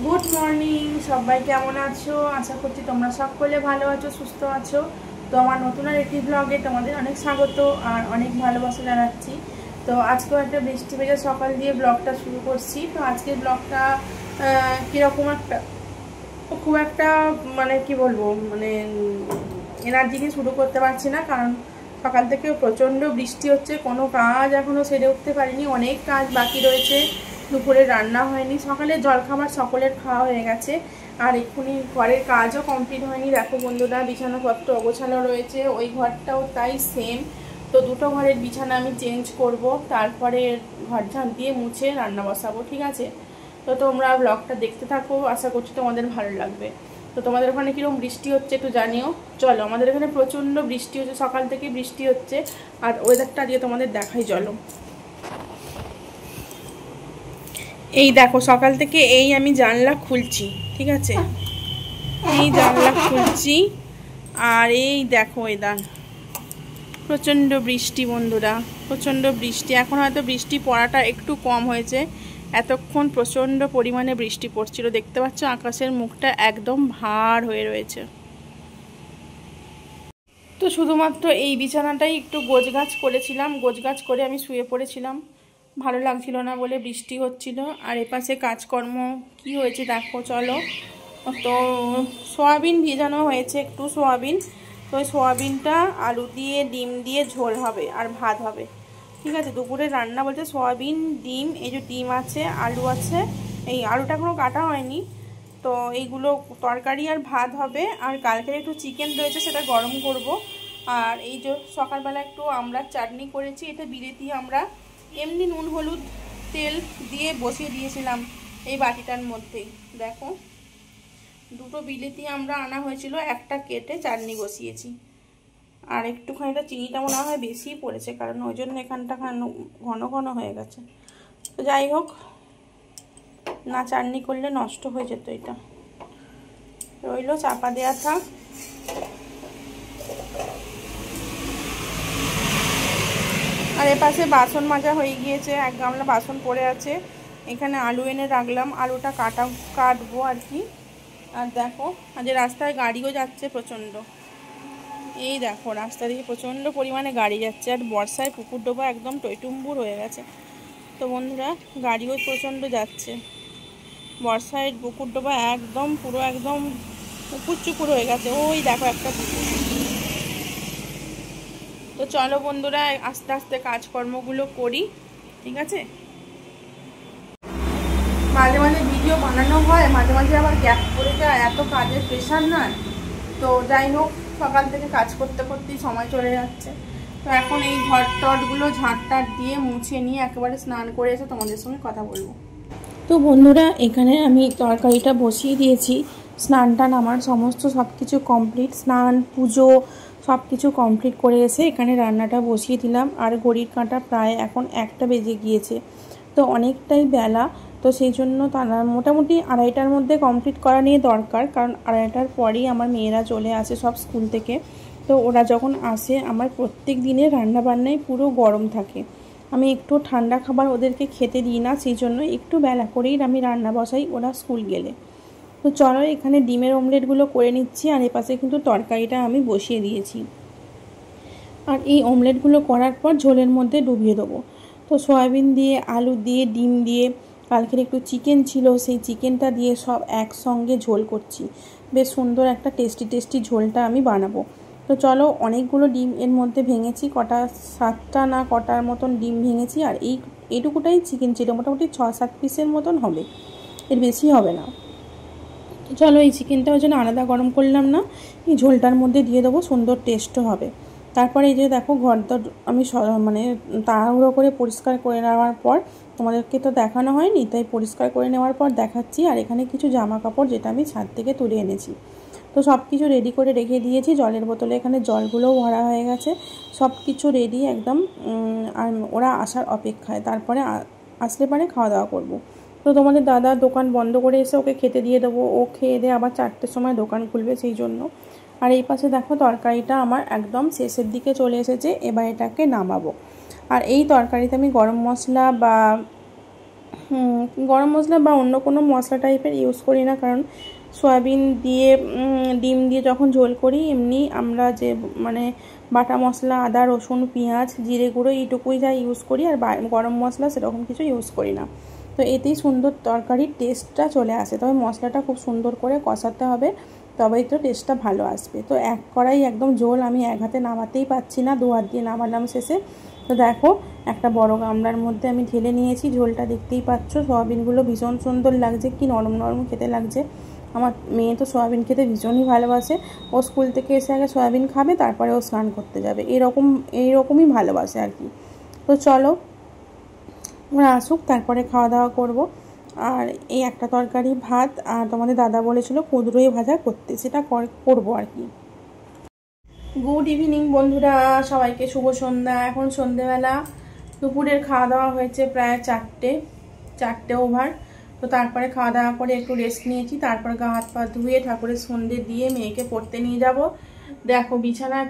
Good morning সবাই, কেমন আছো? আশা করছি তোমরা সকলে ভালো আছো, সুস্থ আছো। তো আমার নতুন আর একটি ব্লগে তোমাদের অনেক স্বাগত আর অনেক ভালোবাসা জানাচ্ছি। তো আজকেও একটা বৃষ্টি ভেজা সকাল দিয়ে ব্লগটা শুরু করছি। তো আজকের ব্লগটা কীরকম একটা খুব একটা মানে কি বলবো, মানে এনার্জি দিয়ে শুরু করতে পারছি না, কারণ সকাল থেকে প্রচণ্ড বৃষ্টি হচ্ছে। কোনো কাজ এখনও সেরে উঠতে পারিনি, অনেক কাজ বাকি রয়েছে। দুপুরে রান্না হয়নি, সকালে জলখাবার সকলের খাওয়া হয়ে গেছে, আর এক্ষুনি ঘরের কাজও কমপ্লিট হয়নি। দেখো বন্ধুরা, বিছানাপত্র অগোছালো রয়েছে, ওই ঘরটাও তাই সেম। তো দুটো ঘরের বিছানা আমি চেঞ্জ করব, তারপরে ঘর ঝাঁট দিয়ে মুছে রান্না বসাবো, ঠিক আছে? তো তোমরা ব্লগটা দেখতে থাকো, আশা করছি তোমাদের ভালো লাগবে। তো তোমাদের ওখানে কীরকম বৃষ্টি হচ্ছে একটু জানিও। চলো, আমাদের এখানে প্রচণ্ড বৃষ্টি হচ্ছে, সকাল থেকে বৃষ্টি হচ্ছে। আর ওয়েদারটা দিয়ে তোমাদের দেখাই, চলো। এই দেখো, সকাল থেকে এই আমি জানলা খুলছি, ঠিক আছে? এই জানলা খুলছি, আর এই দেখো ওয়েদার, প্রচণ্ড বৃষ্টি বন্ধুরা, প্রচণ্ড বৃষ্টি। এখন হয়তো বৃষ্টি পড়াটা একটু কম হয়েছে, এতক্ষণ প্রচণ্ড পরিমাণে বৃষ্টি পড়ছিল। দেখতে পাচ্ছ আকাশের মুখটা একদম ভার হয়ে রয়েছে। তো শুধুমাত্র এই বিছানাটাই একটু গোছগাছ করেছিলাম, গোছগাছ করে আমি শুয়ে পড়েছিলাম, ভালো লাগছিল না বলে, বৃষ্টি হচ্ছিল। আর এপাশে কাজকর্ম কি হয়েছে দেখো, চলো। তো সোয়াবিন ভিজানো হয়েছে, একটু সোয়াবিন। তো ওই সোয়াবিনটা আলু দিয়ে ডিম দিয়ে ঝোল হবে আর ভাত হবে, ঠিক আছে? দুপুরে রান্না বলতে সোয়াবিন, ডিম, এই যে ডিম আছে, আলু আছে, এই আলুটা এখনও কাটা হয়নি। তো এইগুলো তরকারি আর ভাত হবে। আর কালকের একটু চিকেন রয়েছে, সেটা গরম করব। আর এই যে সকালবেলা একটু আমরা চাটনি করেছি, এটা বিলেতি আমরা, এমনি নুন হলুদ তেল দিয়ে বসিয়ে দিয়েছিলাম এই বাটিটার মধ্যেই। দেখো, দুটো বিলেতি আমরা আনা হয়েছিল, একটা কেটে চাটনি বসিয়েছি। আর একটুখানিটা চিনিটা মনে হয় বেশিই পড়েছে, কারণ ওই জন্য এখানটা ঘন ঘন হয়ে গেছে। তো যাই হোক, না চাটনি করলে নষ্ট হয়ে যেত, এটা রইলো, চাপা দেওয়া থাক। আর এপাশে বাসন মাজা হয়ে গিয়েছে, এক গামলা বাসন পড়ে আছে। এখানে আলু এনে রাখলাম, আলুটা কাটবো আর কি। আর দেখো, আজ রাস্তায় গাড়িও যাচ্ছে প্রচণ্ড। এই দেখো, রাস্তা দিয়ে প্রচণ্ড পরিমাণে গাড়ি যাচ্ছে, আর বর্ষায় পুকুর ডোবা একদম টইটুম্বুর হয়ে গেছে। তো বন্ধুরা, গাড়িও প্রচণ্ড যাচ্ছে, বর্ষায় পুকুর ডোবা একদম পুরো একদম পুকুর চুকুর হয়ে গেছে। ওই দেখো একটা পুকুর। তো চলো বন্ধুরা, আস্তে আস্তে কাজকর্মগুলো করি, ঠিক আছে? মাঝে মাঝে ভিডিও বানানো হয়, মাঝে মাঝে আবার গ্যাপ পড়ে যায়, এত কাজের প্রেশার নয়। তো যাই হোক, সকাল থেকে কাজ করতে করতেই সময় চলে যাচ্ছে। তো এখন এই ঘর টটগুলো ঝাঁট দিয়ে মুছে নিয়ে একেবারে স্নান করে এসে তোমাদের সঙ্গে কথা বলবো। তো বন্ধুরা, এখানে আমি তরকারিটা বসিয়ে দিয়েছি। স্নান টান আমার সমস্ত সব কিছু কমপ্লিট, স্নান পুজো সব কিছু কমপ্লিট করে এসে এখানে রান্নাটা বসিয়ে দিলাম। আর ঘড়ির কাঁটা প্রায় এখন 1টা বেজে গিয়েছে, তো অনেকটাই বেলা। তো সেই জন্য তারা মোটামুটি 2:30টার মধ্যে কমপ্লিট করা নিয়ে দরকার, কারণ 2:30টার পরেই আমার মেয়েরা চলে আসে সব স্কুল থেকে। তো ওরা যখন আসে, আমার প্রত্যেক দিনের রান্নাবান্নাই পুরো গরম থাকে। আমি একটু ঠান্ডা খাবার ওদেরকে খেতে দিই না, সেই জন্য একটু বেলা করেই আমি রান্না বসাই ওরা স্কুল গেলে। তো চলো, এখানে ডিমের অমলেটগুলো করে নিচ্ছি, আর এপাশে কিন্তু তরকারিটা আমি বসিয়ে দিয়েছি। আর এই অমলেটগুলো করার পর ঝোলের মধ্যে ডুবিয়ে দেবো। তো সয়াবিন দিয়ে, আলু দিয়ে, ডিম দিয়ে, কালকের একটু চিকেন ছিল, সেই চিকেনটা দিয়ে সব একসঙ্গে ঝোল করছি। বেশ সুন্দর একটা টেস্টি ঝোলটা আমি বানাবো। তো চলো, অনেকগুলো ডিম এর মধ্যে ভেঙেছি, কটা 7টা না কটার মতন ডিম ভেঙেছি। আর এইটুকুটাই চিকেন ছিল, মোটামুটি 6-7 পিসের মতন হবে, এর বেশি হবে না। তো চলো, এই চিকেনটা ওই জন্য আলাদা গরম করলাম না, এই ঝোলটার মধ্যে দিয়ে দেবো, সুন্দর টেস্টও হবে। তারপরে এই যে দেখো, ঘরদর আমি মানে তাড়াহুড়ো করে পরিষ্কার করে নেওয়ার পর, তোমাদেরকে তো দেখানো হয়নি, তাই পরিষ্কার করে নেওয়ার পর দেখাচ্ছি। আর এখানে কিছু জামা কাপড় যেটা আমি ছাদ থেকে তুলে এনেছি, তো সব কিছু রেডি করে রেখে দিয়েছি। জলের বোতলে এখানে জলগুলোও ভরা হয়ে গেছে, সব কিছু রেডি একদম। আর ওরা আসার অপেক্ষায়, তারপরে আসলে পারে খাওয়া দাওয়া করবো। তো তোমাদের দাদা দোকান বন্ধ করে এসে ওকে খেতে দিয়ে দেবো, ও খেয়ে দিয়ে আবার 4টের সময় দোকান খুলবে, সেই জন্য। আর এই পাশে দেখো, তরকারিটা আমার একদম শেষের দিকে চলে এসেছে, এবার এটাকে নামাবো। আর এই তরকারিতে আমি গরম মশলা বা গরম মশলা বা অন্য কোনো মশলা টাইপের ইউজ করি না, কারণ সয়াবিন দিয়ে ডিম দিয়ে যখন ঝোল করি এমনি আমরা যে মানে বাটা মশলা, আদা রসুন পেঁয়াজ জিরে গুঁড়ো এইটুকুই যা ইউজ করি, আর গরম মশলা সেরকম কিছু ইউজ করি না। তো এতেই সুন্দর তরকারির টেস্টটা চলে আসে। তবে মশলাটা খুব সুন্দর করে কষাতে হবে, তবেই তো টেস্টটা ভালো আসবে। তো এক কড়াই একদম ঝোল আমি এক হাতে নামাতেই পাচ্ছি না, 2 হাত দিয়ে নামালাম শেষে। তো দেখো একটা বড় গামলার মধ্যে আমি ঢেলে নিয়েছি ঝোলটা, দেখতেই পাচ্ছ। সয়াবিনগুলো ভীষণ সুন্দর লাগছে, কি নরম নরম খেতে লাগছে। আমার মেয়ে তো সয়াবিন খেতে ভীষণই ভালোবাসে। ও স্কুল থেকে এসে আগে সয়াবিন খাবে, তারপরে ও স্নান করতে যাবে, এইরকমই ভালোবাসে আর কি। তো চলো ওরা আসুক, তারপরে খাওয়া দাওয়া করবো। আর এই একটা তরকারি ভাত, আর তোমাদের দাদা বলেছিল কুঁদরুই ভাজা করতে, সেটা করবো আর কি। গুড ইভিনিং বন্ধুরা, সবাইকে শুভ সন্ধ্যা। এখন সন্ধ্যেবেলা, দুপুরের খাওয়া দাওয়া হয়েছে প্রায় 4টে ওভার। তো তারপরে খাওয়া দাওয়া করে একটু রেস্ট নিয়েছি, তারপর গা হাত পা ধুয়ে ঠাকুরের সন্ধে দিয়ে মেয়েকে পড়তে নিয়ে যাব। দেখো বিছানায়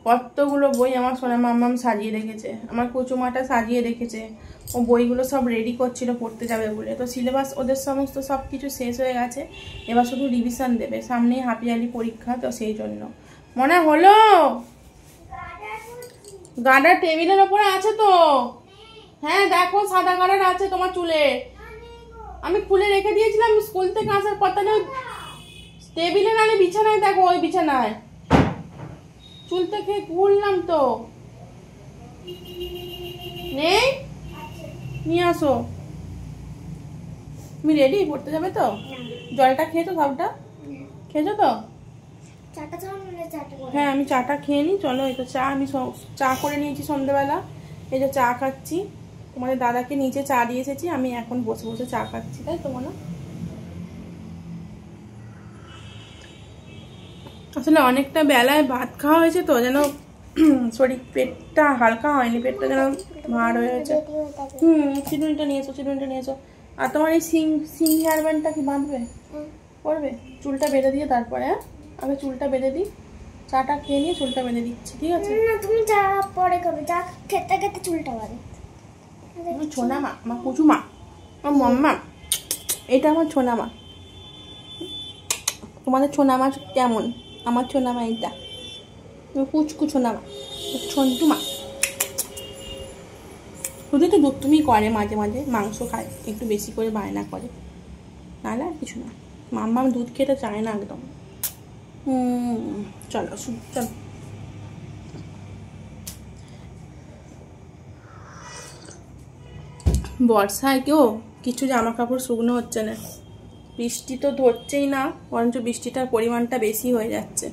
কতগুলো বই আমার সোনা মাম্মাম সাজিয়ে রেখেছে, আমার কুচুমাটা সাজিয়ে রেখেছে। ও বইগুলো সব রেডি করছিল পড়তে যাবে বলে। তো সিলেবাস ওদের সমস্ত সব কিছু শেষ হয়ে গেছে, এবার শুধু রিভিশন দেবে, সামনেই হাফ ইয়ারলি পরীক্ষা। তো সেই জন্য মনে হলো গাডা টেবিলের ওপরে আছে। তো হ্যাঁ দেখো সাদা গাডার আছে তোমার চুলে, আমি খুলে রেখে দিয়েছিলাম স্কুল থেকে আসার পর। তাহলে টেবিলে নালে বিছানায়, দেখো ওই বিছানায় চুল থেকে খুললাম তো নেই, নিয়ে আসো। তুমি রেডি পড়তে যাবে তো? জলটা খেয়েছো? সবটা খেয়েছো তো? হ্যাঁ আমি চাটা খেয়ে নিই, চলো। এই তো চা আমি চা করে নিয়েছি সন্ধ্যেবেলা, এই যে চা খাচ্ছি। তোমাদের দাদাকে নিচে চা দিয়ে এসেছি, আমি এখন বসে বসে চা খাচ্ছি, তাই তো মনে। আসলে অনেকটা বেলায় ভাত খাওয়া হয়েছে তো, যেন শরীর পেটটা হালকা হয়নি, পেটটা যেন ভার হয়ে গেছে। চিরুনিটা নিয়েছো। আর তোমার এই সিং হেয়ার ব্যান্ডটা কি বাঁধবে? করবে? চুলটা বেঁধে দিয়ে তারপরে, হ্যাঁ আগে চুলটা বেঁধে দিই, চাটা খেয়ে নিয়ে চুলটা বেঁধে দিচ্ছি, ঠিক আছে? না তুমি চা পরে খাবে, চা খেতে খেতে চুলটা বাঁধে। আমার ছোনা মা, আমার কুচু মা, আমার মম্মা, এটা আমার ছোনা মা। তোমাদের ছোনা মা কেমন? আমার ছোনা মা এটা কুচকু ছোনা মা, ছন্টু মা। শুধু তো দুধ তুমি করে মাঝে মাঝে, মাংস খায় একটু বেশি করে, বায়না করে, নাহলে আর কিছু না। মাম্মা দুধ খেতে চায় না একদম। চলো চলো। বর্ষায় কেউ কিছু জামা কাপড় শুকনো হচ্ছে না, বৃষ্টি তো ধরছেই না, বরঞ্চ বৃষ্টিটার পরিমাণটা বেশি হয়ে যাচ্ছে।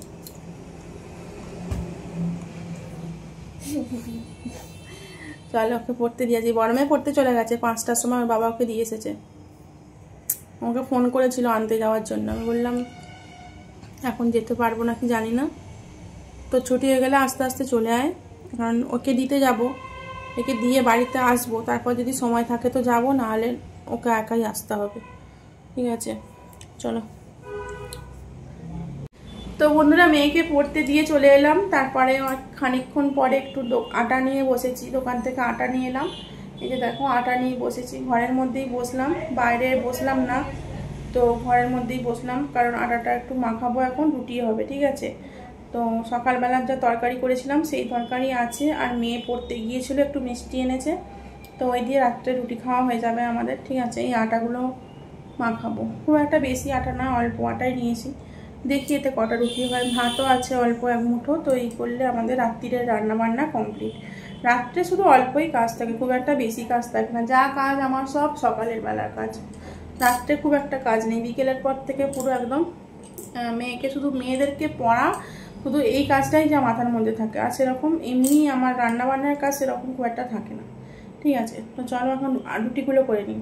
চলো ওকে পড়তে দিয়েছি, বড় পড়তে চলে গেছে 5টার সময়, ওর বাবা ওকে দিয়ে এসেছে। আমাকে ফোন করেছিল আনতে যাওয়ার জন্য, আমি বললাম এখন যেতে পারবো নাকি জানি না, তো ছুটি হয়ে গেলে আস্তে আস্তে চলে আয়, কারণ ওকে দিতে যাব, একে দিয়ে বাড়িতে আসবো, তারপর যদি সময় থাকে তো যাবো, নাহলে ওকে একাই আসতে হবে, ঠিক আছে? চলো। তো বন্ধুরা মেয়েকে পড়তে দিয়ে চলে এলাম, তারপরে খানিকক্ষণ পরে একটু আটা নিয়ে বসেছি, দোকান থেকে আটা নিয়ে এলাম। এই যে দেখো আটা নিয়ে বসেছি, ঘরের মধ্যেই বসলাম, বাইরে বসলাম না, তো ঘরের মধ্যেই বসলাম, কারণ আটাটা একটু মাখাবো, এখন রুটি হবে, ঠিক আছে? তো সকালবেলার যা তরকারি করেছিলাম সেই তরকারি আছে, আর মেয়ে পড়তে গিয়েছিল একটু মিষ্টি এনেছে, তো ওই দিয়ে রাত্রে রুটি খাওয়া হয়ে যাবে আমাদের, ঠিক আছে? এই আটাগুলো মাখাবো, খুব একটা বেশি আটা না, অল্প আটাই নিয়েছি, দেখি এতে কটা রুটি হয়। ভাতও আছে অল্প 1 মুঠো, তো এই করলে আমাদের রাত্রিরের রান্নাবান্না কমপ্লিট। রাত্রে শুধু অল্পই কাজ থাকে, খুব একটা বেশি কাজ থাকে না, যা কাজ আমার সব সকালের বেলার কাজ, রাত্রে খুব একটা কাজ নেই। বিকেলের পর থেকে পুরো একদম মেয়েকে শুধু মেয়েদেরকে পড়া, শুধু এই কাজটাই যা মাথার মধ্যে থাকে, আর সেরকম এমনি আমার রান্নাবান্নার কাজ সেরকম খুব একটা থাকে না, ঠিক আছে? তো চলো এখন রুটিগুলো করে নিই।